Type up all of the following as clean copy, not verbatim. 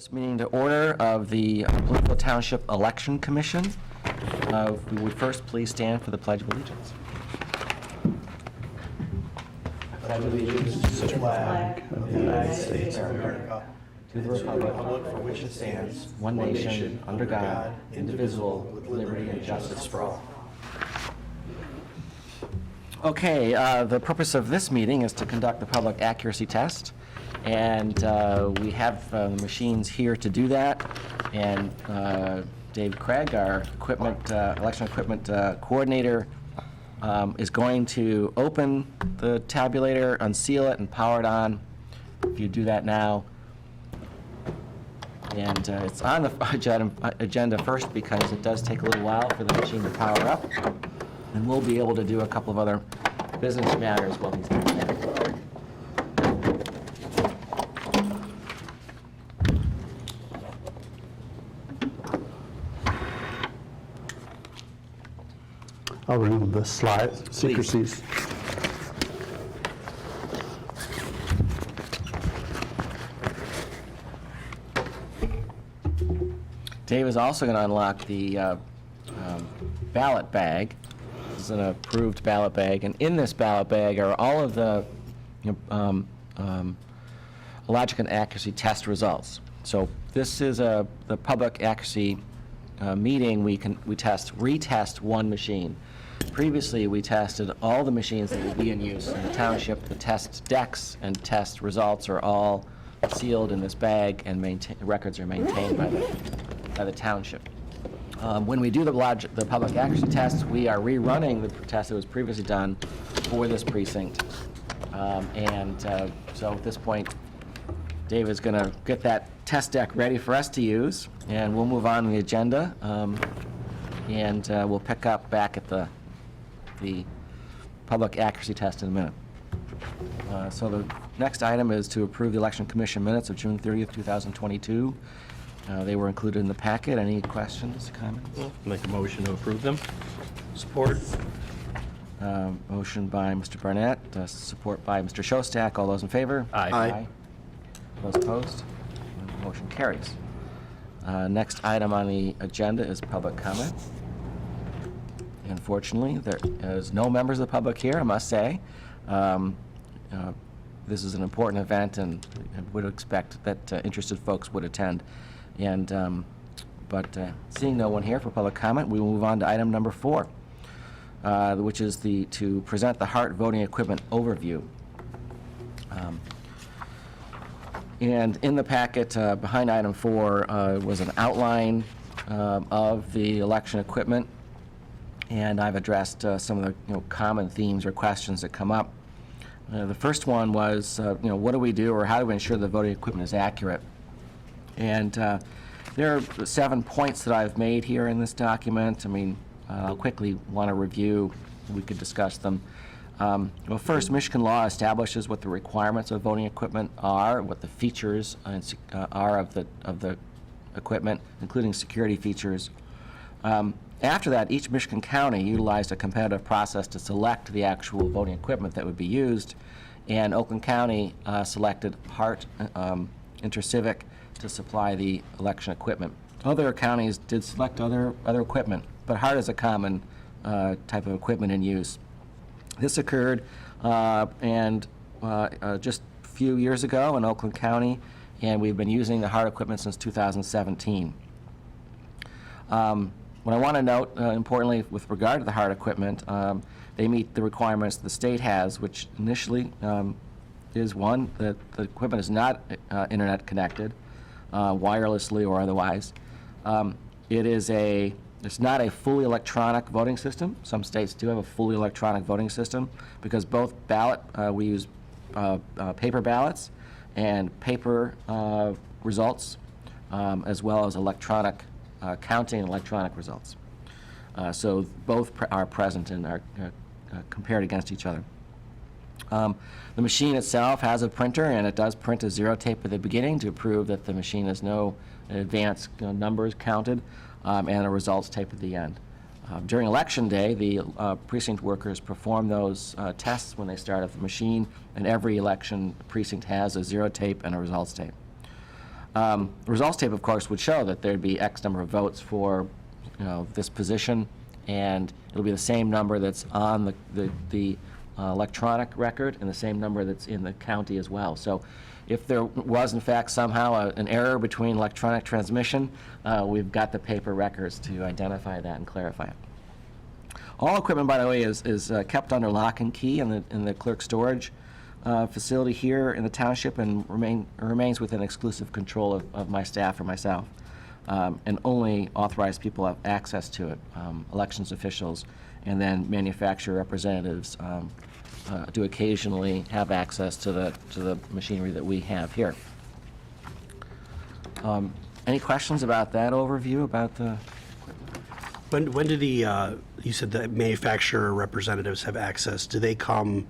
This meeting to order of the Bloomfield Township Election Commission. We would first please stand for the Pledge of Allegiance. I pledge allegiance to the flag of the United States of America, To the republic for which it stands, one nation, under God, indivisible, with liberty and justice for all. Okay, the purpose of this meeting is to conduct the public accuracy test. And we have the machines here to do that. And Dave Craig, our election equipment coordinator, is going to open the tabulator, unseal it, and power it on. If you do that now. And it's on the agenda first because it does take a little while for the machine to power up. And we'll be able to do a couple of other business matters while he's doing that. I'll remove the slide secrecies. Dave is also going to unlock the ballot bag. This is an approved ballot bag, and in this ballot bag are all of the logic and accuracy test results. So this is the public accuracy meeting. We retest one machine. Previously, we tested all the machines that would be in use in the township. The test decks and test results are all sealed in this bag, and records are maintained by the township. When we do the public accuracy test, we are rerunning the test that was previously done for this precinct. So at this point, Dave is going to get that test deck ready for us to use, and we'll move on to the agenda, and we'll pick up back at the public accuracy test in a minute. So the next item is to approve the Election Commission minutes of June 30th, 2022. They were included in the packet. Any questions, comments? Make a motion to approve them. Support. Motion by Mr. Barnett, support by Mr. Shostak. All those in favor? Aye. Those opposed? Motion carries. Next item on the agenda is public comment. Unfortunately, there is no members of the public here, I must say. This is an important event, and I would expect that interested folks would attend. But seeing no one here for public comment, we will move on to item number 4, which is to present the Hart voting equipment overview. And in the packet behind item 4 was an outline of the election equipment, and I've addressed some of the common themes or questions that come up. The first one was, what do we do, or how do we ensure the voting equipment is accurate? And there are 7 points that I've made here in this document. I mean, I'll quickly want to review. We could discuss them. Well, first, Michigan law establishes what the requirements of voting equipment are, what the features are of the equipment, including security features. After that, each Michigan county utilized a competitive process to select the actual voting equipment that would be used, and Oakland County selected Hart Intercivic to supply the election equipment. Other counties did select other equipment, but Hart is a common type of equipment in use. This occurred just a few years ago in Oakland County, and we've been using the Hart equipment since 2017. What I want to note, importantly, with regard to the Hart equipment, they meet the requirements the state has, which initially is one, that the equipment is not internet connected, wirelessly or otherwise. It's not a fully electronic voting system. Some states do have a fully electronic voting system because both we use paper ballots and paper results, as well as electronic counting and electronic results. So both are present and are compared against each other. The machine itself has a printer, and it does print a zero tape at the beginning to prove that the machine has no advanced numbers counted, and a results tape at the end. During election day, the precinct workers perform those tests when they start up the machine, and every election precinct has a zero tape and a results tape. The results tape, of course, would show that there'd be X number of votes for, this position, and it'll be the same number that's on the electronic record and the same number that's in the county as well. So if there was, in fact, somehow an error between electronic transmission, we've got the paper records to identify that and clarify it. All equipment, by the way, is kept under lock and key in the clerk storage facility here in the township, and remains within exclusive control of my staff or myself. And only authorized people have access to it, elections officials, and then manufacturer representatives do occasionally have access to the machinery that we have here. Any questions about that overview, about the... When do you said that manufacturer representatives have access? Do they come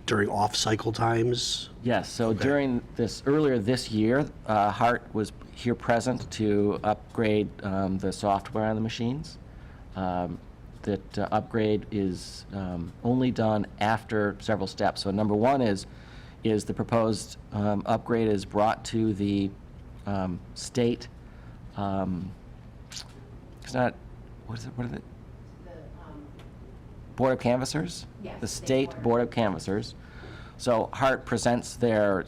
during off-cycle times? Yes, so during earlier this year, Hart was here present to upgrade the software on the machines. That upgrade is only done after several steps. So number one is the proposed upgrade is brought to the state, it's not, what is it? Board of Canvassers? Yes, The State Board of Canvassers. So Hart presents their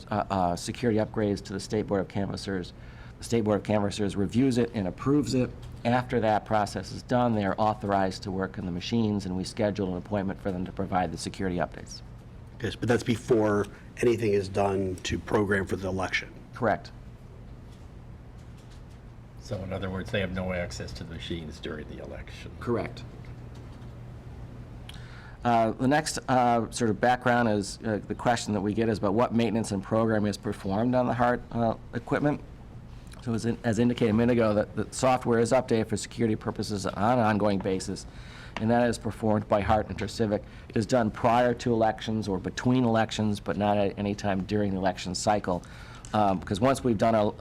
security upgrades to the State Board of Canvassers. The State Board of Canvassers reviews it and approves it. After that process is done, they are authorized to work on the machines, and we schedule an appointment for them to provide the security updates. Yes, but that's before anything is done to program for the election. Correct. So in other words, they have no access to the machines during the election. Correct. The next sort of background is the question that we get is about what maintenance and programming is performed on the Hart equipment. So as indicated a minute ago, that the software is updated for security purposes on an ongoing basis, and that is performed by Hart InterCivic. It is done prior to elections or between elections, but not at any time during the election cycle. Because once we've done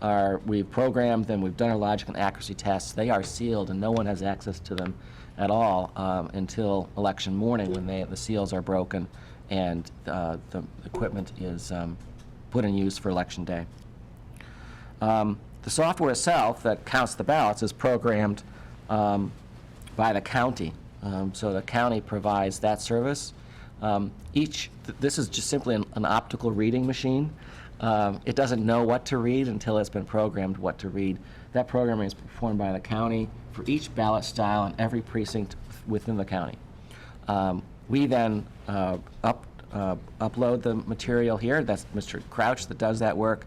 we've programmed them, we've done our logic and accuracy tests, they are sealed and no one has access to them at all until election morning, when the seals are broken and the equipment is put in use for election day. The software itself that counts the ballots is programmed by the county. So the county provides that service. This is just simply an optical reading machine. It doesn't know what to read until it's been programmed what to read. That programming is performed by the county for each ballot style in every precinct within the county. We then upload the material here. That's Mr. Crouch that does that work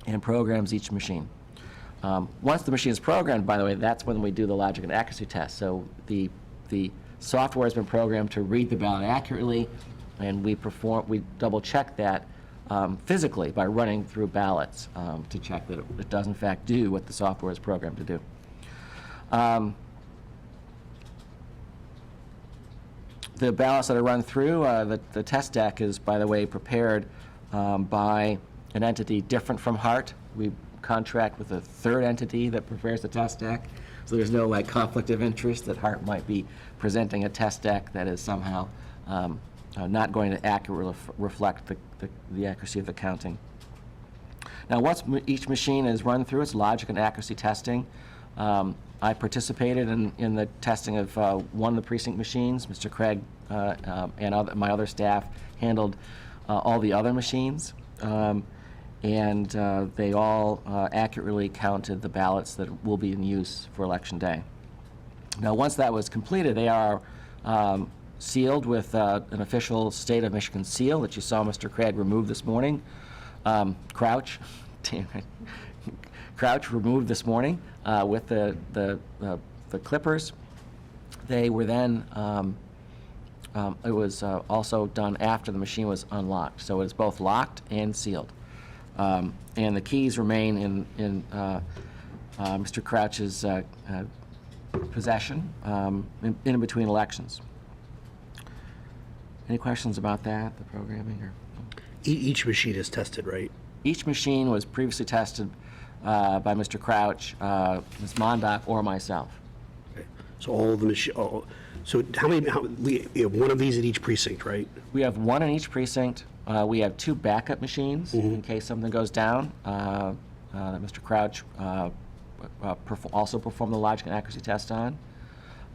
and programs each machine. Once the machine is programmed, by the way, that's when we do the logic and accuracy test. So the software has been programmed to read the ballot accurately, and we double check that physically by running through ballots to check that it does in fact do what the software is programmed to do. The ballots that are run through, the test deck is, by the way, prepared by an entity different from Hart. We contract with a third entity that prepares the test deck, so there's no conflict of interest that Hart might be presenting a test deck that is somehow not going to accurately reflect the accuracy of the counting. Now, once each machine is run through its logic and accuracy testing, I participated in the testing of one of the precinct machines. Mr. Craig and my other staff handled all the other machines, and they all accurately counted the ballots that will be in use for Election Day. Now, once that was completed, they are sealed with an official state of Michigan seal that you saw Mr. Craig remove this morning. Crouch, Crouch removed this morning with the clippers. They were then, it was also done after the machine was unlocked. So it is both locked and sealed. And the keys remain in Mr. Crouch's possession in between elections. Any questions about that, the programming? Or? Each machine is tested, right? Each machine was previously tested by Mr. Crouch, Ms. Mondock, or myself. Okay. So all of the so how many? We have one of these at each precinct, right? We have one in each precinct. We have 2 backup machines in case something goes down. That Mr. Crouch also performed the logic and accuracy test on.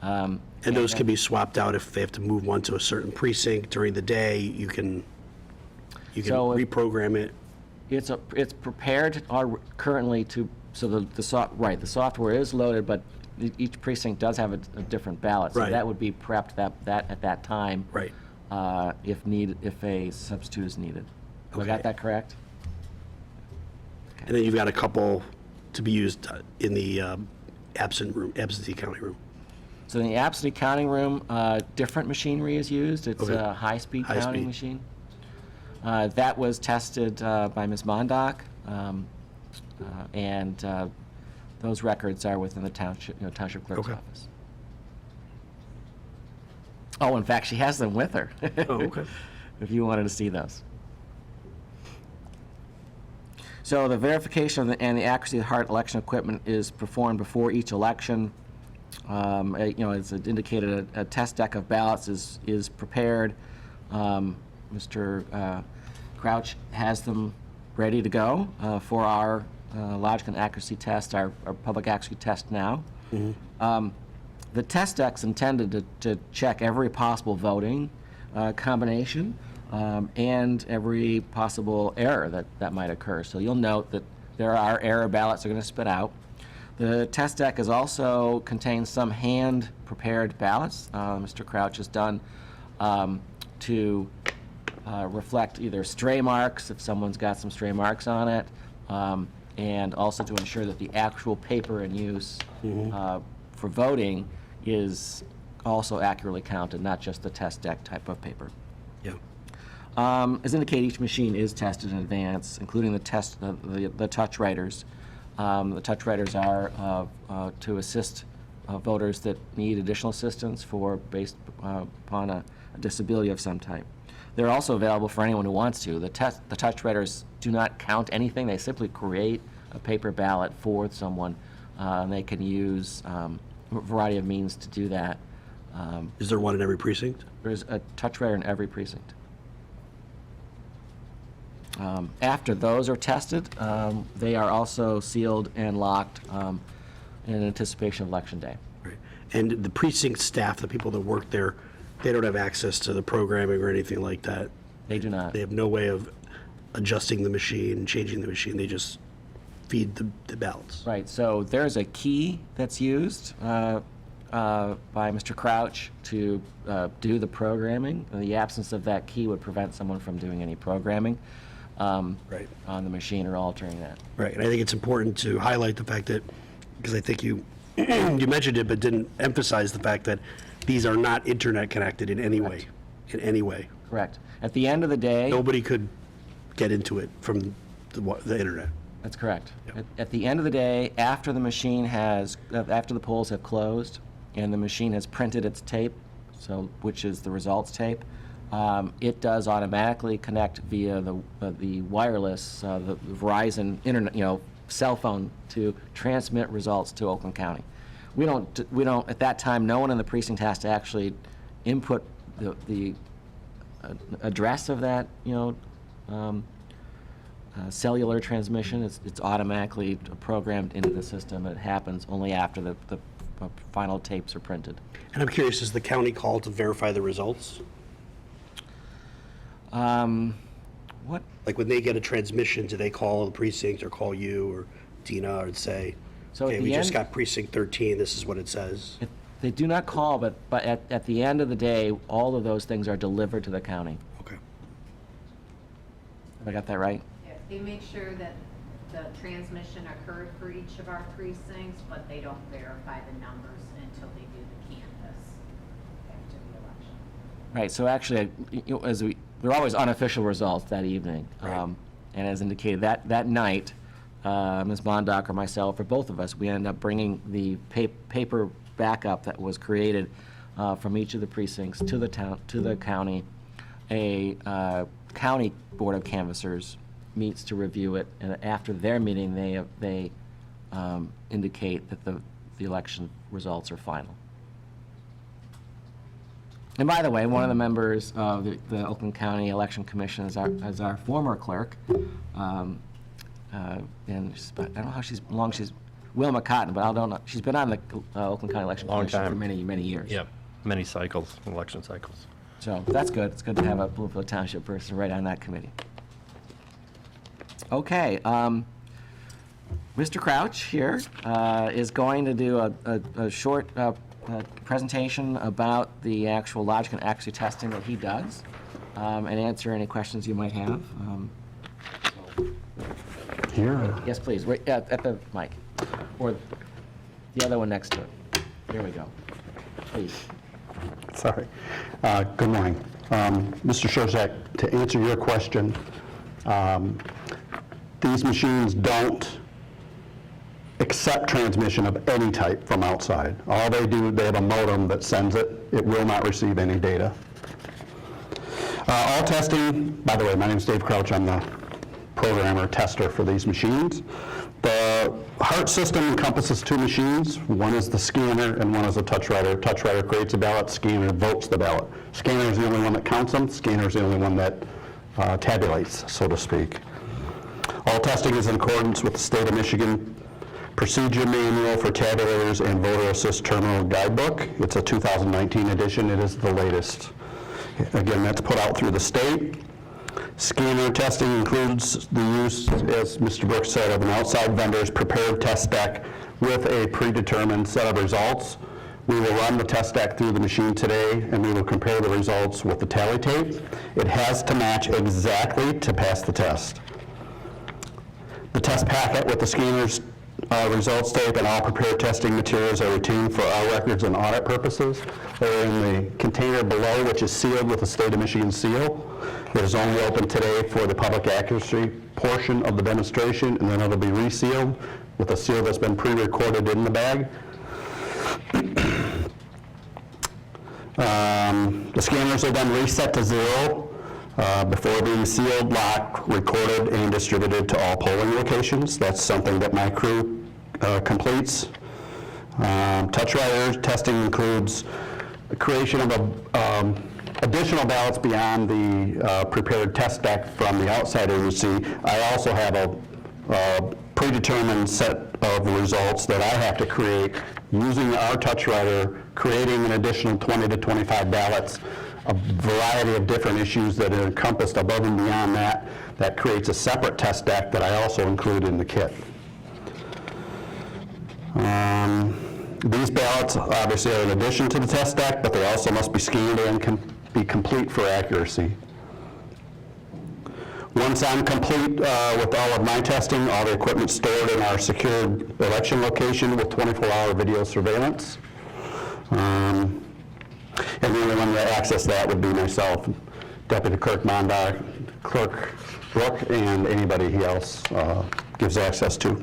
And those can be swapped out if they have to move one to a certain precinct during the day. You can So if- reprogram it. It's prepared currently to, so the software is loaded, but each precinct does have a different ballot. So Right. that would be prepped that at that time. Right. If needed, if a substitute is needed. Have I Okay. got that correct? And then you've got a couple to be used in the absentee counting room. So in the absentee counting room, different machinery is used. It's Okay. a high-speed High-speed. counting machine. That was tested by Ms. Mondock, and those records are within the township clerk's Okay. office. Oh, in fact, she has them with her. Oh, okay. If you wanted to see those. So the verification and the accuracy of hard election equipment is performed before each election. It's indicated a test deck of ballots is prepared. Mr. Crouch has them ready to go for our logic and accuracy test, our public accuracy test now. The test deck's intended to check every possible voting combination and every possible error that might occur. So you'll note that there are error ballots that are going to spit out. The test deck is also contains some hand-prepared ballots Mr. Crouch has done to reflect either stray marks, if someone's got some stray marks on it, and also to ensure that the actual paper in use for voting is also accurately counted, not just the test deck type of paper. Yeah. As indicated, each machine is tested in advance, including the touch writers. The touch writers are to assist voters that need additional assistance based upon a disability of some type. They're also available for anyone who wants to. The touch writers do not count anything. They simply create a paper ballot for someone, and they can use a variety of means to do that. Is there one in every precinct? There's a touch writer in every precinct. After those are tested, they are also sealed and locked in anticipation of Election Day. Right. And the precinct staff, the people that work there, they don't have access to the programming or anything like that. They do not. They have no way of adjusting the machine, changing the machine. They just feed the ballots. Right, so there's a key that's used by Mr. Crouch to do the programming. The absence of that key would prevent someone from doing any programming Right. on the machine or altering that. Right. And I think it's important to highlight the fact that, because I think you you mentioned it, but didn't emphasize the fact that these are not internet connected in any way. In any way. Correct. At the end of the day, Nobody could get into it from the internet. that's correct. Yep. At the end of the day, after the machine after the polls have closed and the machine has printed its tape, which is the results tape, it does automatically connect via the wireless, the Verizon internet, cell phone to transmit results to Oakland County. We don't at that time. No one in the precinct has to actually input the address of that, cellular transmission. It's automatically programmed into the system, and it happens only after the final tapes are printed. And I'm curious, is the county called to verify the results? What? Like when they get a transmission, do they call the precinct or call you or Dina and say, So at okay, the we just end- got precinct 13, this is what it says? They do not call, but at the end of the day, all of those things are delivered to the county. Okay. Have I got that right? Yeah, they make sure that the transmission occurred for each of our precincts, but they don't verify the numbers until they do the canvass after the election. Right, so actually, there are always unofficial results that evening. Right. And as indicated, that night, Ms. Mondock or myself, or both of us, we ended up bringing the paper backup that was created from each of the precincts to the county. A county board of canvassers meets to review it, and after their meeting, they indicate that the election results are final. And by the way, one of the members of the Oakland County Election Commission is our former clerk. And I don't know how long she's, Wilma Cotton, but I don't know. She's been on the Oakland County Election Long Commission for time. many, many years. Yep, many cycles, election cycles. So that's good. It's good to have a Bloomfield Township person right on that committee. Okay, Mr. Crouch here is going to do a short presentation about the actual logic and accuracy testing that he does, and answer any questions you might have. Here. Yes, please, wait, at the mic, or the other one next to it. There we go. Please. Sorry. Good morning. Mr. Shozak, to answer your question, these machines don't accept transmission of any type from outside. All they do, they have a modem that sends it. It will not receive any data. All testing, by the way, my name is Dave Crouch. I'm the programmer tester for these machines. The HART system encompasses two machines. One is the scanner and one is a touch writer. Touch writer creates a ballot, scanner votes the ballot. Scanner is the only one that counts them. Scanner is the only one that tabulates, so to speak. All testing is in accordance with the State of Michigan Procedure Manual for Tabulators and Voter Assist Terminal Guidebook. It's a 2019 edition. It is the latest. Again, that's put out through the state. Scanner testing includes the use, as Mr. Brooks said, of an outside vendor's prepared test deck with a predetermined set of results. We will run the test deck through the machine today, and we will compare the results with the tally tape. It has to match exactly to pass the test. The test packet with the scanner's results tape and all prepared testing materials are retained for our records and audit purposes. They're in the container below, which is sealed with the State of Michigan seal. It is only open today for the public accuracy portion of the demonstration, and then it'll be resealed with a seal that's been pre-recorded in the bag. The scanners are then reset to 0 before being sealed, locked, recorded, and distributed to all polling locations. That's something that my crew completes. Touch writer testing includes the creation of additional ballots beyond the prepared test deck from the outside agency. I also have a predetermined set of results that I have to create using our touch writer, creating an additional 20 to 25 ballots, a variety of different issues that are encompassed above and beyond that. That creates a separate test deck that I also include in the kit. These ballots obviously are in addition to the test deck, but they also must be scanned and can be complete for accuracy. Once I'm complete with all of my testing, all the equipment stored in our secured election location with 24-hour video surveillance. And the only one that access that would be myself, Deputy Clerk Monda, Clerk Brooke, and anybody else gives access to.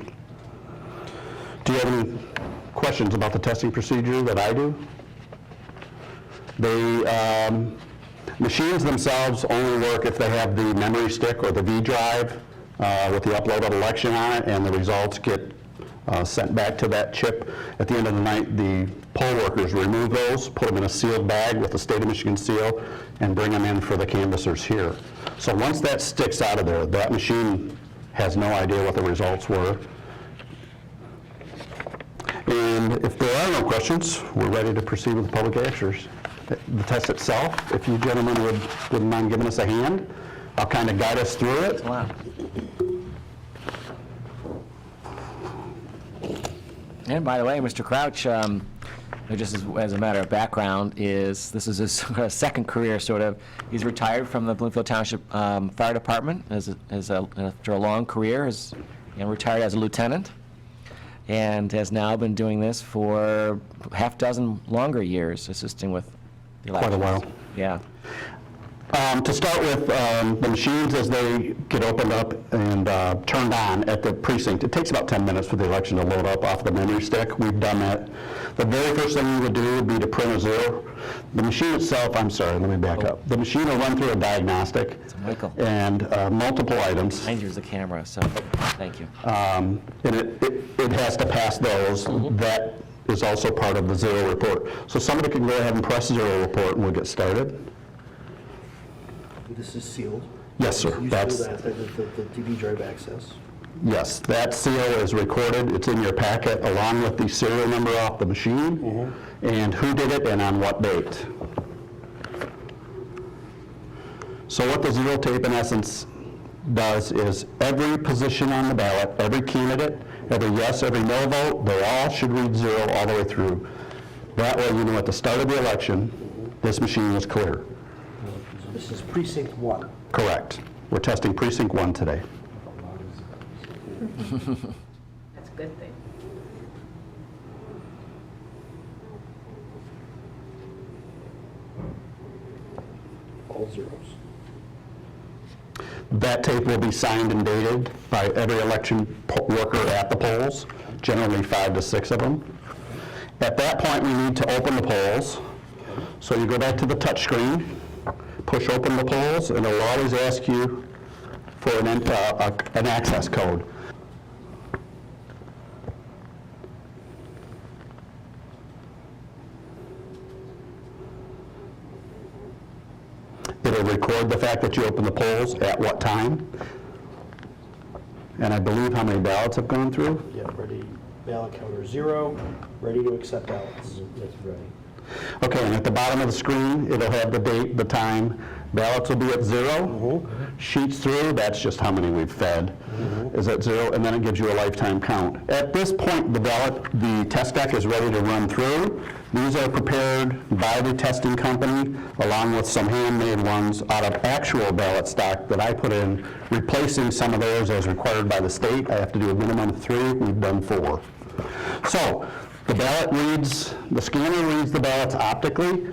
Do you have any questions about the testing procedure that I do? The machines themselves only work if they have the memory stick or the V drive with the uploaded election on it, and the results get sent back to that chip. At the end of the night, the poll workers remove those, put them in a sealed bag with the State of Michigan seal, and bring them in for the canvassers here. So once that sticks out of there, that machine has no idea what the results were. And if there are no questions, we're ready to proceed with the public answers. The test itself, if you gentlemen wouldn't mind giving us a hand, I'll kind of guide us through it. Wow. And by the way, Mr. Crouch, just as a matter of background, this is his second career, sort of. He's retired from the Bloomfield Township Fire Department after a long career, retired as a lieutenant, and has now been doing this for half dozen longer years, assisting with the elections. Quite a while. Yeah. To start with, the machines, as they get opened up and turned on at the precinct, it takes about 10 minutes for the election to load up off the memory stick. We've done that. The very first thing we would do would be to print a 0. The machine itself, I'm sorry, let me back up. The machine will run through a diagnostic Michael. and multiple items. Behind you is the camera, so thank you. And it has to pass those. That is also part of the zero report. So somebody can go ahead and press zero report and we'll get started. This is sealed. Yes, sir. You That's, sealed that, the DB drive access. yes, that seal is recorded. It's in your packet along with the serial number off the machine and who did it and on what date. So what the zero tape in essence does is every position on the ballot, every candidate, every yes, every no vote, they all should read zero all the way through. That way you know at the start of the election, this machine was clear. So this is precinct 1. Correct. We're testing precinct 1 today. That's a good thing. All zeros. That tape will be signed and dated by every election worker at the polls, generally 5 to 6 of them. At that point, we need to open the polls. So you go back to the touch screen, push open the polls, and it'll always ask you for an access code. It'll record the fact that you opened the polls, at what time, and I believe how many ballots have gone through. Yeah, ready, ballot counter 0, ready to accept ballots. That's ready. Okay, and at the bottom of the screen, it'll have the date, the time. Ballots will be at 0. Sheets through, that's just how many we've fed, is at 0, and then it gives you a lifetime count. At this point, the test deck is ready to run through. These are prepared by the testing company, along with some handmade ones out of actual ballot stock that I put in, replacing some of theirs as required by the state. I have to do a minimum of 3, we've done 4. So, the ballot reads, the scanner reads the ballots optically,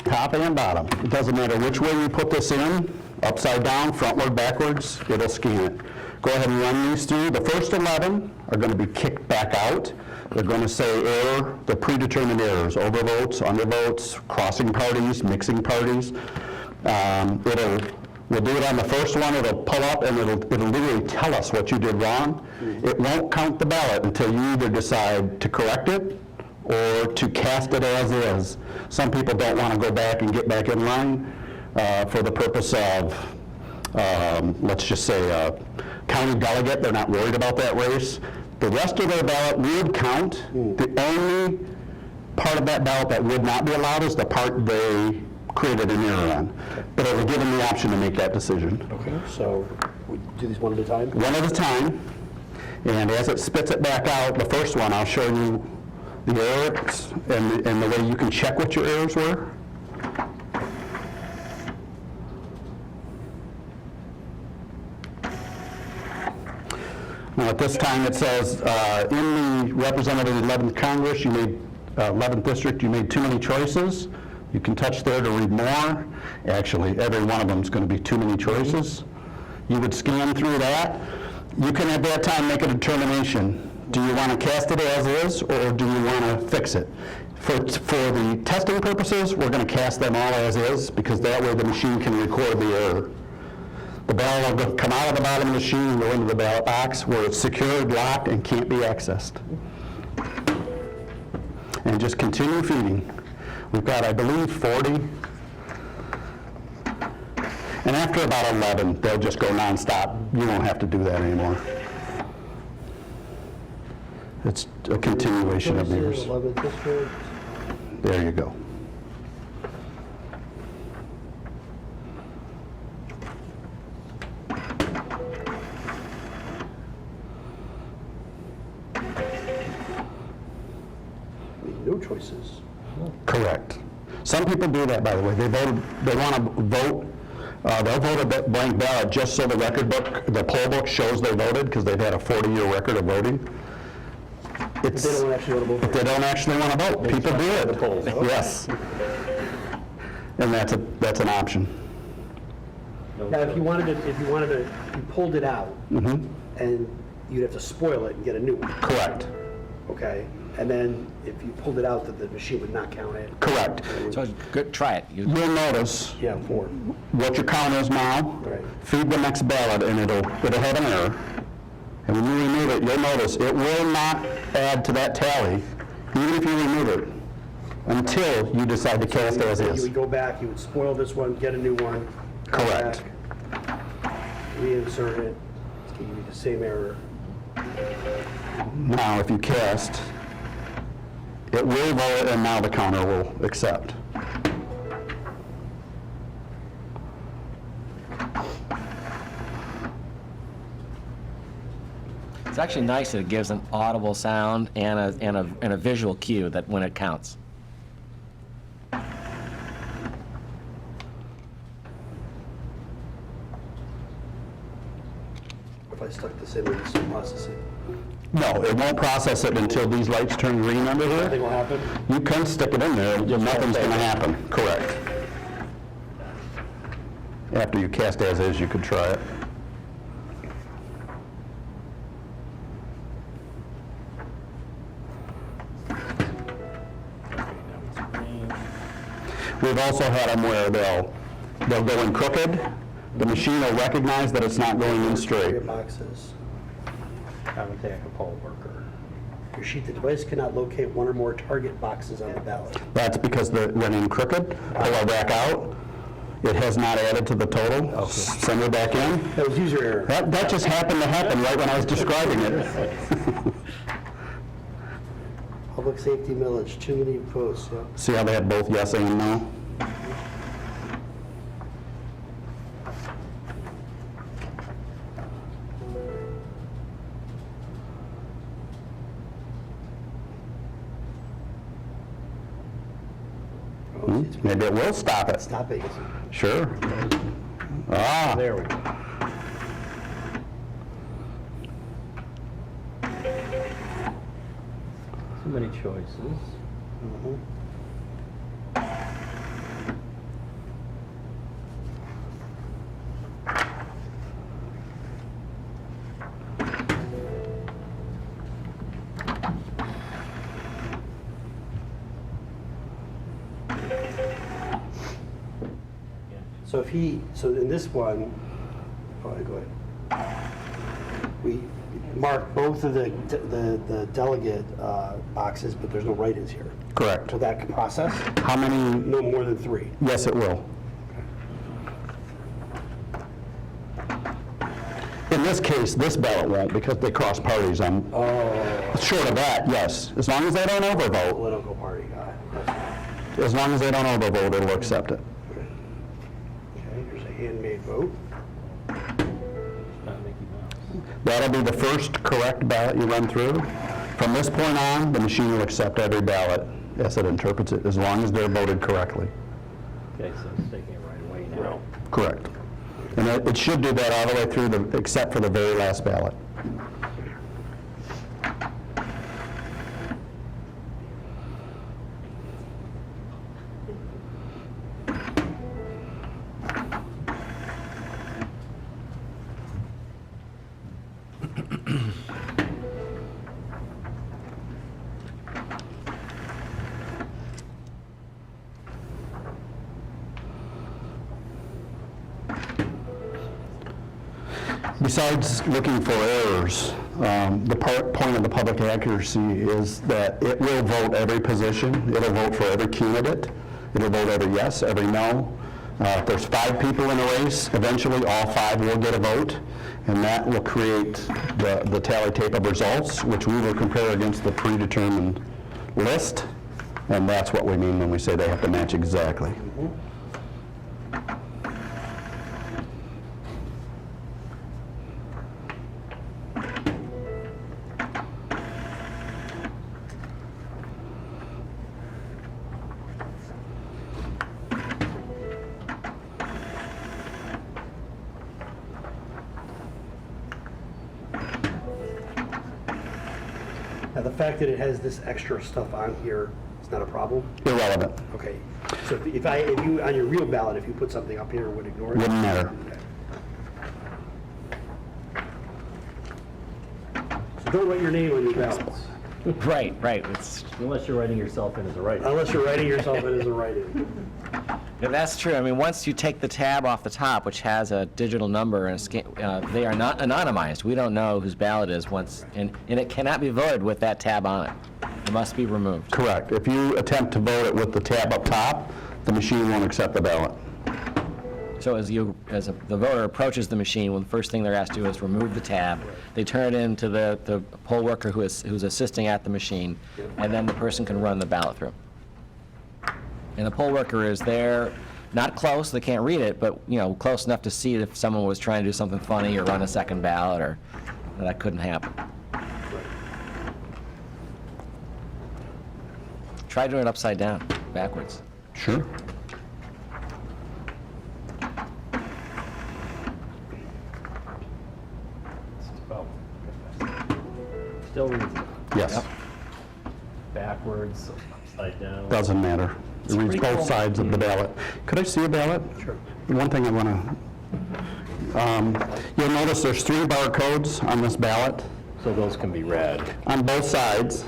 top and bottom. It doesn't matter which way you put this in, upside down, frontward, backwards, it'll scan it. Go ahead and run these through. The first 11 are going to be kicked back out. They're going to say error, the predetermined errors, overvotes, undervotes, crossing parties, mixing parties. We'll do it on the first one, it'll pull up and it'll literally tell us what you did wrong. It won't count the ballot until you either decide to correct it or to cast it as is. Some people don't want to go back and get back in line for the purpose of, let's just say, county delegate. They're not worried about that race. The rest of their ballot would count. The only part of that ballot that would not be allowed is the part they created an error on. But it will give them the option to make that decision. Okay, so we do these one at a time? One at a time, and as it spits it back out, the first one, I'll show you the errors and the way you can check what your errors were. Now at this time it says, in the representative 11th Congress, you made 11th District, you made too many choices. You can touch there to read more. Actually, every one of them is going to be too many choices. You would scan through that. You can at that time make a determination. Do you want to cast it as is, or do you want to fix it? For the testing purposes, we're going to cast them all as is, because that way the machine can record the error. The ballot will come out of the bottom of the machine and go into the ballot box where it's secured, locked, and can't be accessed. And just continue feeding. We've got, I believe, 40. And after about 11, they'll just go nonstop. You won't have to do that anymore. It's a continuation of yours. 11th District. There you go. No choices. Correct. Some people do that, by the way. They want to vote. They'll vote a blank ballot just so the record book, the poll book shows they voted, because they've had a 40-year record of voting. If they don't actually want to vote. If they don't actually want to vote, people do it. The polls, okay. Yes. And that's an option. Now, if you pulled it out, and you'd have to spoil it and get a new one, Correct. okay? And then if you pulled it out, that the machine would not count it. Correct. So good, try it. You'll notice Yeah, 4. what your count is now. Right. Feed the next ballot, and it'll have an error. And when you remove it, you'll notice it will not add to that tally even if you remove it, until you decide to cast as You is. would go back, you would spoil this one, get a new one. come Correct. back, reinsert it, it's going to be the same error. Now, if you cast, it will vote, and now the counter will accept. It's actually nice that it gives an audible sound and a visual cue that when it counts. If I stuck this in, it'll still process it. No, it won't process it until these lights turn green under Nothing here. will happen? You can stick it in there, nothing's going to happen. Correct. After you cast as is, you could try it. We've also had them where they'll go in crooked. The machine will recognize that it's not going in straight. Target boxes. Contact a poll worker. Your sheet, the device cannot locate one or more target boxes on the ballot. That's because when in crooked, pull it back out. It has not added to the total. Send it back in. That was user error. That just happened to happen right when I was describing it. Public safety millage, too many posts, yep. See how they had both yes and no? Maybe it will stop it. Stop it. Sure. Ah, There we go. Too many choices. So in this one, go ahead. We mark both of the delegate boxes, but there's no write-ins here. correct. Will that process? How many? No more than 3. Yes, it will. In this case, this ballot won't because they cross parties. I'm short of that, yes. As long as they don't overvote. Political party, got it. That's fine. As long as they don't overvote, it'll accept it. Okay, here's a handmade vote. Not Mickey Mouse. That'll be the first correct ballot you run through. From this point on, the machine will accept every ballot as it interprets it, as long as they're voted correctly. Okay, so it's taking it right away now. Correct. And it should do that all the way through, except for the very last ballot. Besides looking for errors, the point of the public accuracy is that it will vote every position. It'll vote for every candidate. It'll vote every yes, every no. If there's 5 people in a race, eventually all 5 will get a vote, and that will create the tally tape of results, which we will compare against the predetermined list, and that's what we mean when we say they have to match exactly. Now, the fact that it has this extra stuff on here is not a problem? Irrelevant. Okay. So if you, on your real ballot, if you put something up here, it would ignore it? Wouldn't matter. Okay. So don't write your name on your ballots, Right, right. It's, Unless you're writing yourself in as a writer. unless you're writing yourself in as a write-in. yeah, that's true. I mean, once you take the tab off the top, which has a digital number and a they are not anonymized. We don't know whose ballot is once, and it cannot be voted with that tab on it. It must be removed. Correct. If you attempt to vote it with the tab up top, the machine won't accept the ballot. So the voter approaches the machine, well, the first thing they're asked to do is remove the tab. They turn it into the poll worker who's assisting at the machine, and then the person can run the ballot through. And the poll worker is there, not close, they can't read it, but, close enough to see if someone was trying to do something funny or run a second ballot, or that couldn't happen. Try doing it upside down, backwards. Sure. Still reads Yes. Yep. backwards, upside down. Doesn't matter. It reads both sides of the ballot. Could I see a ballot? Sure. One thing I want to, you'll notice there's 3 barcodes on this ballot So those can be read. on both sides.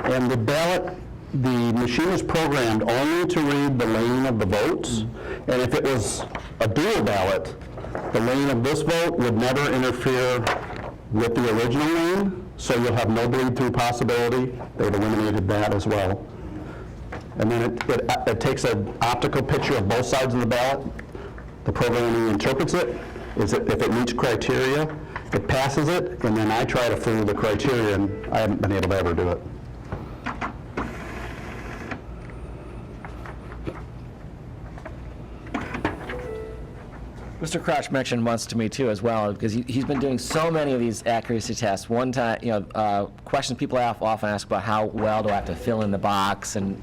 And the ballot, the machine is programmed only to read the lane of the votes. And if it was a dual ballot, the lane of this vote would never interfere with the original lane, so you'll have no bleed-through possibility. They've eliminated that as well. And then it takes an optical picture of both sides of the ballot. The programming interprets it. If it meets criteria, it passes it, and then I try to follow the criteria, and I haven't been able to ever do it. Mr. Crouch mentioned once to me too as well, because he's been doing so many of these accuracy tests. One time, questions people often ask about how well do I have to fill in the box, and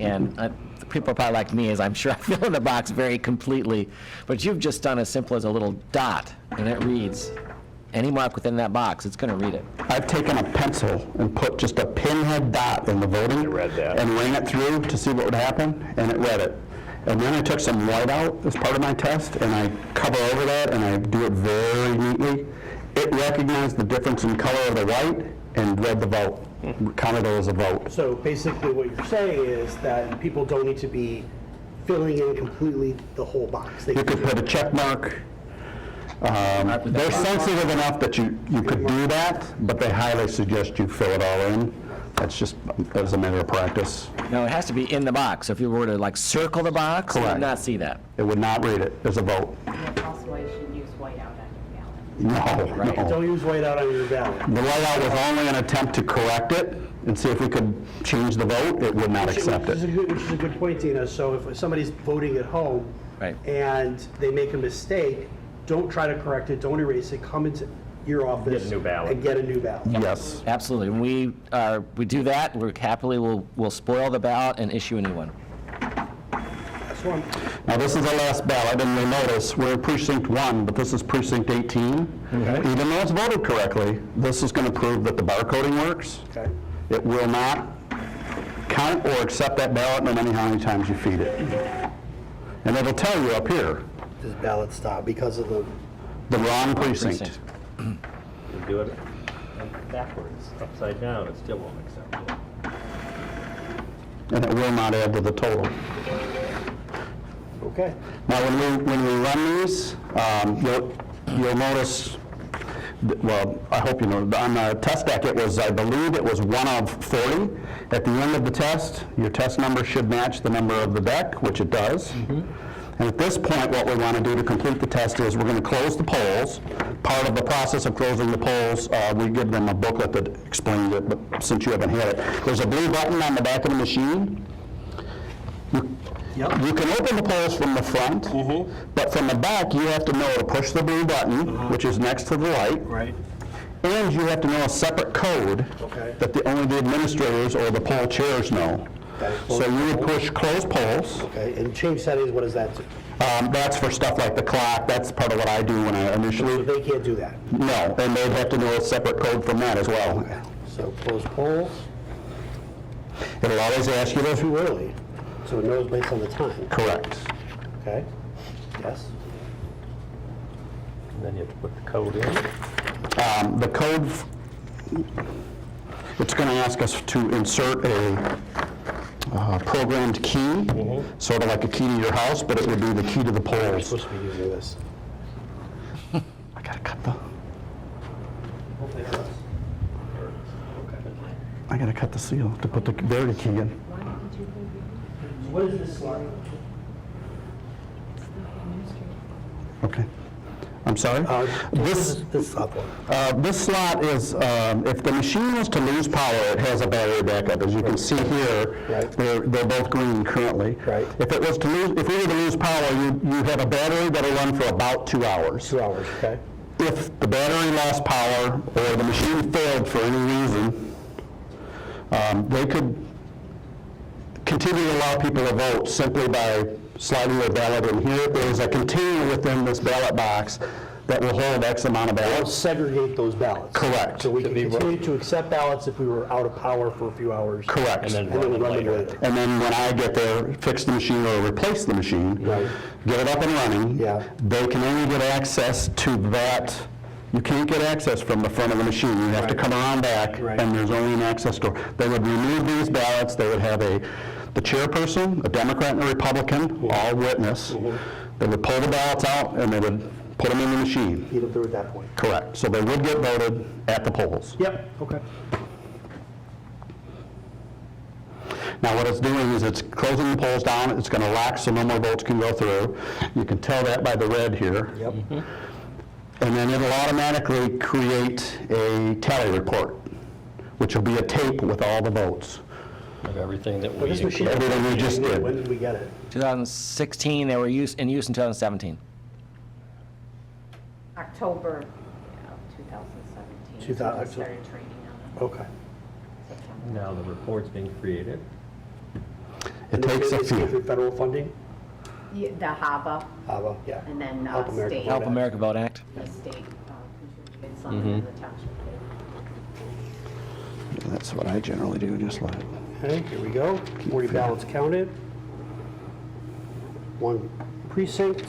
people are probably like me, as I'm sure I fill in the box very completely, but you've just done as simple as a little dot, and it reads any mark within that box, it's going to read it. I've taken a pencil and put just a pinhead dot in the voting It read that. and ran it through to see what would happen, and it read it. And then I took some white out as part of my test, and I cover over that, and I do it very neatly. It recognized the difference in color of the white and read the vote, counted it as a vote. So basically what you're saying is that people don't need to be filling in completely the whole box. They You can could put a check mark. Mark with that They're box. sensitive enough that you could do that, but they highly suggest you fill it all in. That's just as a matter of practice. No, it has to be in the box. So if you were to circle the box, you Correct. would not see that. It would not read it as a vote. That's also why you should use whiteout on your ballot. No, Right. no. Don't use white out on your ballot. The whiteout was only an attempt to correct it and see if we could change the vote. It would not accept Which is it. a good point, Tina. So if somebody's voting at home Right. and they make a mistake, don't try to correct it, don't erase it, come into your office. Get a new ballot. And get a new ballot. Yes. Absolutely. When we do that, we'll happily we'll spoil the ballot and issue a new one. That's one. Now, this is the last ballot, and you'll notice we're in precinct 1, but this is precinct 18. Okay. Even though it's voted correctly, this is going to prove that the barcoding works. Okay. It will not count or accept that ballot no matter how many times you feed it. And it'll tell you up here, This ballot stop because of the, the wrong precinct. Precinct. You do it backwards, upside down, it still won't accept it. And it will not add to the total. okay. Now, when we run these, you'll notice, well, I hope you know, on the test deck, I believe it was 1 of 40. At the end of the test, your test number should match the number of the deck, which it does. And at this point, what we want to do to complete the test is we're going to close the polls. Part of the process of closing the polls, we give them a booklet that explains it, but since you haven't had it, there's a blue button on the back of the machine. Yep. You can open the polls from the front, but from the back, you have to know to push the blue button, which is next to the light, Right. and you have to know a separate code Okay. that only the administrators or the poll chairs know. Okay. So you would push close polls. Okay, and change settings, what does that do? That's for stuff like the clock. That's part of what I do when I So initially, they can't do that. no, and they'd have to know a separate code from that as well. Okay. So close polls, It'll always ask you too to, early, so it knows based on the time. correct. Okay? Yes? And then you have to put the code in. The code, it's going to ask us to insert a programmed key, sort of like a key to your house, but it would be the key to the We're polls. supposed to be using this. I gotta cut the, I gotta cut the seal to put the Verity key in. What is this slot? Okay. I'm sorry? This slot one. This slot is, if the machine was to lose power, it has a battery backup. As you can see here, Right. they're both green currently. Right. If we were to lose power, you have a battery that'll run for about 2 hours. 2 hours, okay? If the battery lost power or the machine failed for any reason, they could continue to allow people to vote simply by sliding their ballot in here. There's a container within this ballot box that will hold X amount of I'll ballots. segregate those ballots. Correct. So we can continue to accept ballots if we were out of power for a few hours. Correct. And then And then run run them later. later. And then when I get there, fix the machine or replace the machine, Right. get it up and running, Yeah. they can only get access to that. You can't get access from the front of the machine. You have to Right. come around back, Right. and there's only an access door. They would remove these ballots. They would have the chairperson, a Democrat and a Republican, all witness. They would pull the ballots out, and they would put them in the machine. Feed them through at that point. Correct. So they would get voted at the polls. Yep, okay. Now, what it's doing is it's closing the polls down. It's going to lock so no more votes can go through. You can tell that by the red here. Yep. And then it'll automatically create a tally report, which will be a tape with all the votes. Of everything that But we this machine. Everything we just did. When did we get it? 2016, they were in use in 2017. October, yeah, 2017. 2000 We started training on Okay. it. September. Now the report's being created. It takes a It's through few. federal funding? Yeah, the HAVA, ABBA, yeah. and then Help America state, Vote Help Act. America Vote Act. the state contributed some, and the township did. That's what I generally do, just like. Okay, here we go. 40 ballots counted. 1 precinct.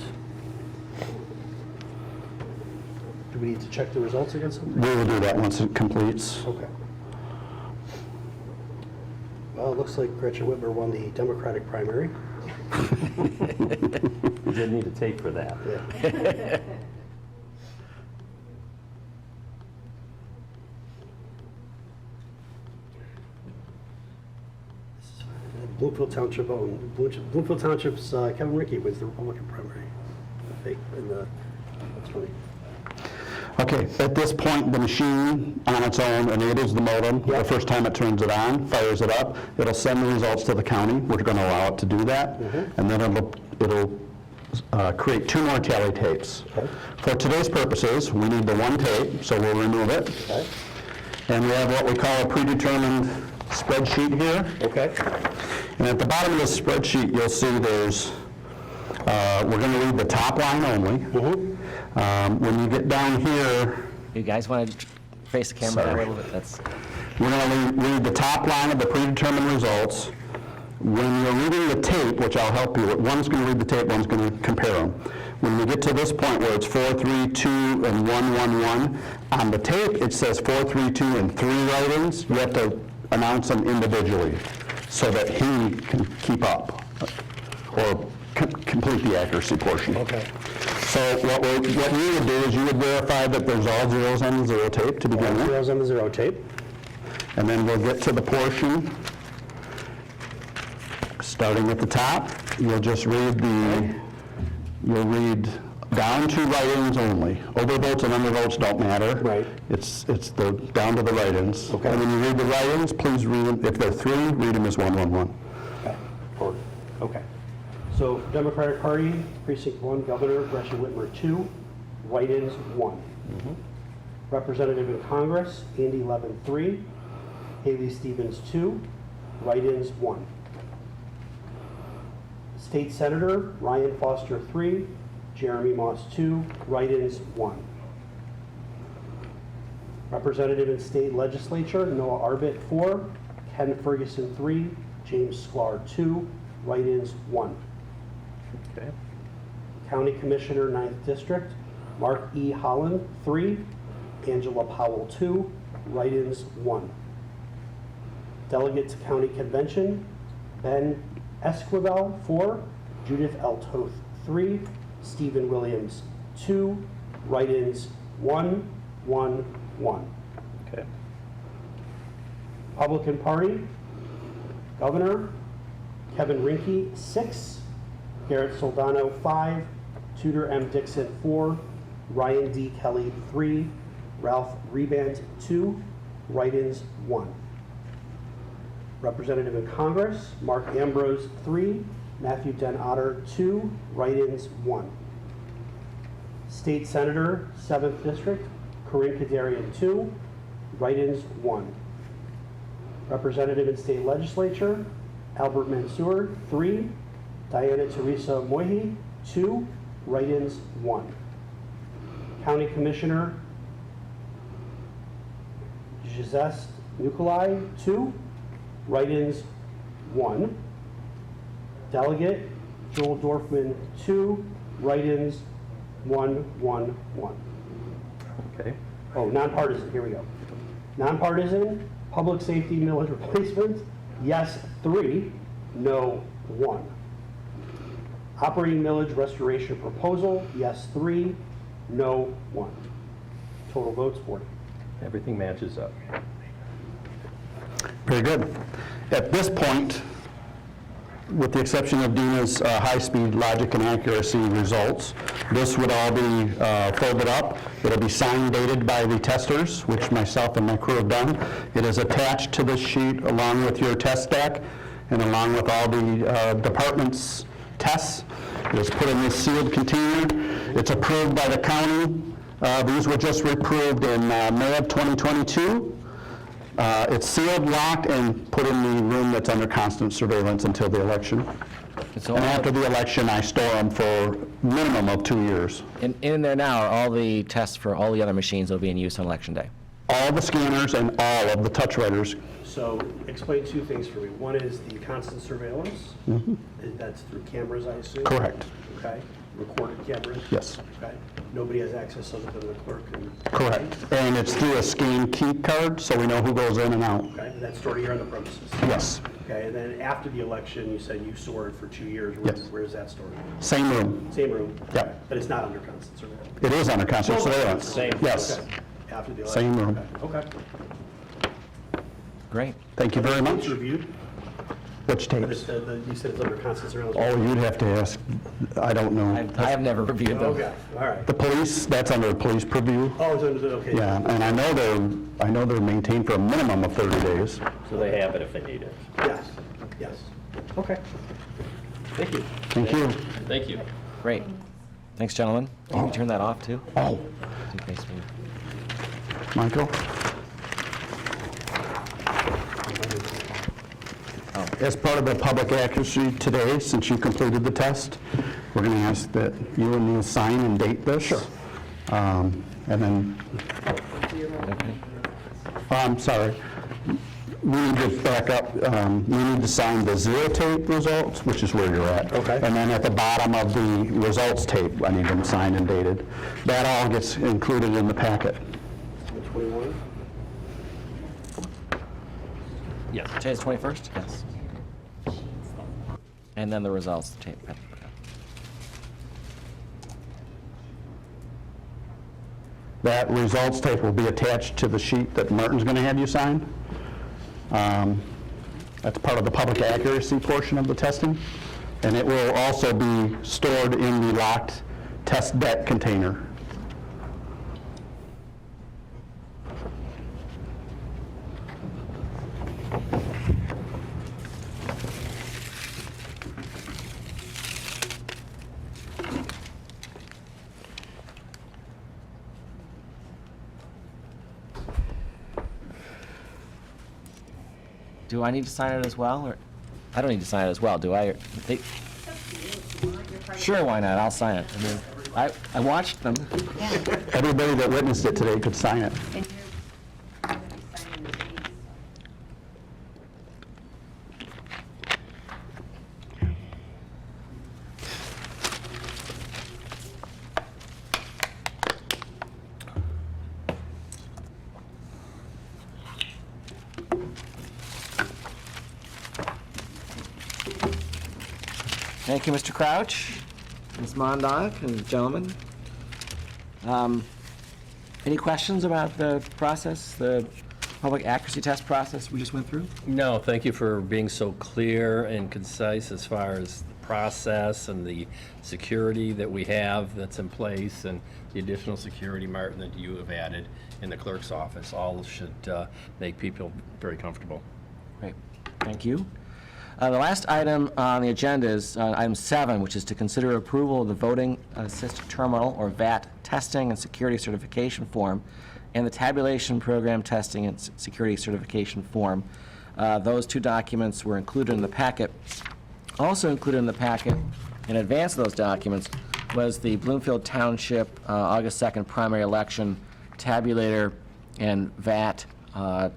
Do we need to check the results against something? We will do that once it completes. Okay. Well, it looks like Gretchen Whitmer won the Democratic primary. You didn't need a tape for that. Yeah. Bloomfield Township, Bloomfield Township's Kevin Rickey wins the Republican primary. That's funny. Okay, at this point, the machine on its own enables the modem. The Yep. first time it turns it on, fires it up, it'll send the results to the county. We're going to allow it to do that. And then it'll create 2 more tally tapes. Okay. For today's purposes, we need the 1 tape, so we'll remove it. Okay. And we have what we call a predetermined spreadsheet here. Okay. And at the bottom of this spreadsheet, you'll see there's, we're going to read the top line only. When you get down here, You guys want to face the camera Sorry. a little bit? That's we're going to read the top line of the predetermined results. When you're reading the tape, which I'll help you with, one's going to read the tape, one's going to compare them. When we get to this point where it's 4, 3, 2, and 1, 1, 1, on the tape it says 4, 3, 2, and 3 write-ins. You have to announce them individually so that he can keep up or complete the accuracy portion. Okay. So what you would do is you would verify that there's all zeros on the 0 tape to begin with. Zeros on the 0 tape. And then we'll get to the portion, starting at the top. You'll just read you'll read down to write-ins only. Overvotes and undervotes don't matter. Right. It's down to the write-ins. Okay. And when you read the write-ins, please read them, if they're 3, read them as 1, 1, 1. Okay. Okay. So Democratic Party, Precinct 1, Governor, Gretchen Whitmer, 2, write-ins, 1. Representative in Congress, Andy Levin, 3, Haley Stevens, 2, write-ins, 1. State Senator, Ryan Foster, 3, Jeremy Moss, 2, write-ins, 1. Representative in State Legislature, Noah Arbit, 4, Ken Ferguson, 3, James Sklar, 2, write-ins, 1. Okay. County Commissioner, 9th District, Mark E. Holland, 3, Angela Powell, 2, write-ins, 1. Delegate to County Convention, Ben Esquivel, 4, Judith L. Toth, 3, Stephen Williams, 2, write-ins, 1, 1, 1. Okay. Republican Party, Governor, Kevin Rinke, 6, Garrett Soldano, 5, Tudor M. Dixon, 4, Ryan D. Kelly, 3, Ralph Reband, 2, write-ins, 1. Representative in Congress, Mark Ambrose, 3, Matthew Den Otter, 2, write-ins, 1. State Senator, 7th District, Corinne Kadarian, 2, write-ins, 1. Representative in State Legislature, Albert Mansour, 3, Diana Teresa Moihi, 2, write-ins, 1. County Commissioner, Giseste Nicolai, 2, write-ins, 1. Delegate, Joel Dorfman, 2, write-ins, 1, 1, 1. Okay. Oh, nonpartisan, here we go. Nonpartisan, public safety millage replacement, yes, 3, no, 1. Operating millage restoration proposal, yes, 3, no, 1. Total votes, 40. Everything matches up. Very good. At this point, with the exception of Dina's high-speed logic and accuracy results, this would all be folded up. It'll be signed dated by the testers, which myself and my crew have done. It is attached to this sheet along with your test stack and along with all the department's tests. It is put in this sealed container. It's approved by the county. These were just approved in May of 2022. It's sealed, locked, and put in the room that's under constant surveillance until the election. So And after the election, I store them for minimum of 2 years. in there now are all the tests for all the other machines that will be in use on Election Day. All the scanners and all of the touch writers. So explain 2 things for me. One is the constant surveillance. That's through cameras, I assume? Correct. Okay. Recorded cameras? Yes. Okay. Nobody has access other than the clerk? Correct. And it's through a scan key card, so we know who goes in and out. Okay, and that's stored here on the premises? Yes. Okay, and then after the election, you said you stored for 2 years. Yes. Where is that stored? Same room. Same room? Yep. Okay, but it's not under constant surveillance? It is under constant surveillance. Same. Yes. Okay, after the election? Same room. Okay. Great. Thank you very much. It's reviewed? Which But tapes? you said it's under constant surveillance? Oh, you'd have to ask. I don't know. I have never reviewed them. Okay, all right. The police, that's under police purview. Oh, it's under the, okay. Yeah, and I know they're maintained for a minimum of 30 days. So they have it if they need it. Yes, yes. Okay. Thank you. Thank you. Thank you. Great. Thanks, gentlemen. Can you turn that off, too? Oh, In case we- Michael? As part of the public accuracy today, since you completed the test, we're going to ask that you and Neil sign and date this. Sure. And then, I'm sorry, we need to back up, we need to sign the zero tape results, which is where you're at. Okay. And then at the bottom of the results tape, I need them signed and dated. That all gets included in the packet. 21? Yes. Today's 21st? Yes. And then the results tape. That results tape will be attached to the sheet that Martin's going to have you sign. That's part of the public accuracy portion of the testing. And it will also be stored in the locked test deck container. Do I need to sign it as well, or? I don't need to sign it as well, do I? They- Sure, why not? I'll sign it. I mean, I watched them. Everybody that witnessed it today could sign it. And you're going to be signing the sheets. Thank you, Mr. Crouch, Ms. Mondock, and gentlemen. Any questions about the process, the public accuracy test process we just went through? No, thank you for being so clear and concise as far as the process and the security that we have that's in place and the additional security, Martin, that you have added in the clerk's office. All should make people very comfortable. Great, thank you. The last item on the agenda is item 7, which is to consider approval of the voting assist terminal, or VAT, testing and security certification form, and the tabulation program testing and security certification form. Those 2 documents were included in the packet. Also included in the packet, in advance of those documents, was the Bloomfield Township August 2nd primary election tabulator and VAT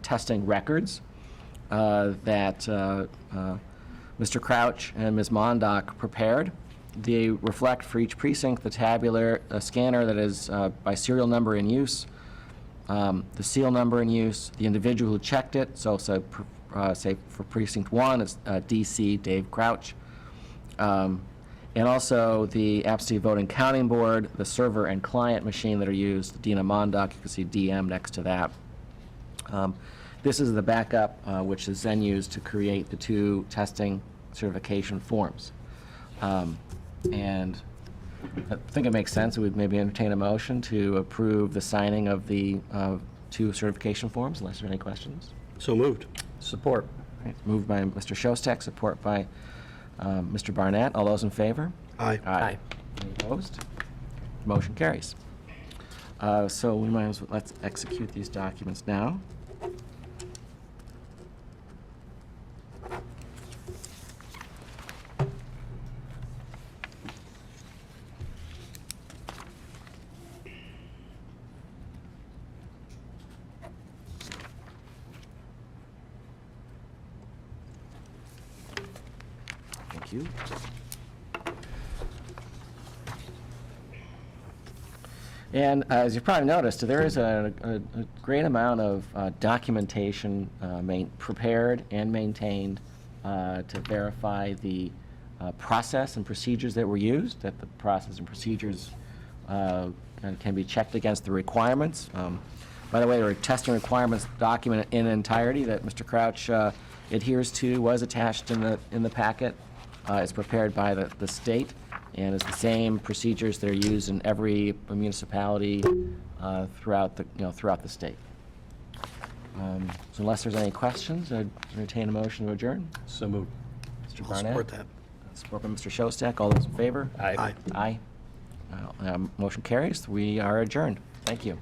testing records that Mr. Crouch and Ms. Mondock prepared. They reflect for each precinct the tabular scanner that is by serial number in use, the seal number in use, the individual who checked it. So say for precinct 1, it's DC Dave Crouch. And also the absentee voting counting board, the server and client machine that are used, Dina Mondock, you can see DM next to that. This is the backup, which is then used to create the 2 testing certification forms. And I think it makes sense that we'd maybe entertain a motion to approve the signing of the 2 certification forms, unless there are any questions. So moved. Support. All right, moved by Mr. Shostak, support by Mr. Barnett. All those in favor? Aye. Aye. Any opposed? Motion carries. So we might as well, let's execute these documents now. Thank you. And as you probably noticed, there is a great amount of documentation prepared and maintained to verify the process and procedures that were used, that the process and procedures can be checked against the requirements. By the way, there are testing requirements document in entirety that Mr. Crouch adheres to, was attached in the packet. It's prepared by the state, and it's the same procedures that are used in every municipality throughout the state. So unless there's any questions, I'd entertain a motion to adjourn. So moved. Mr. I'll Barnett? support that. Support by Mr. Shostak. All those in favor? Aye. Aye. Aye. Motion carries. We are adjourned. Thank you.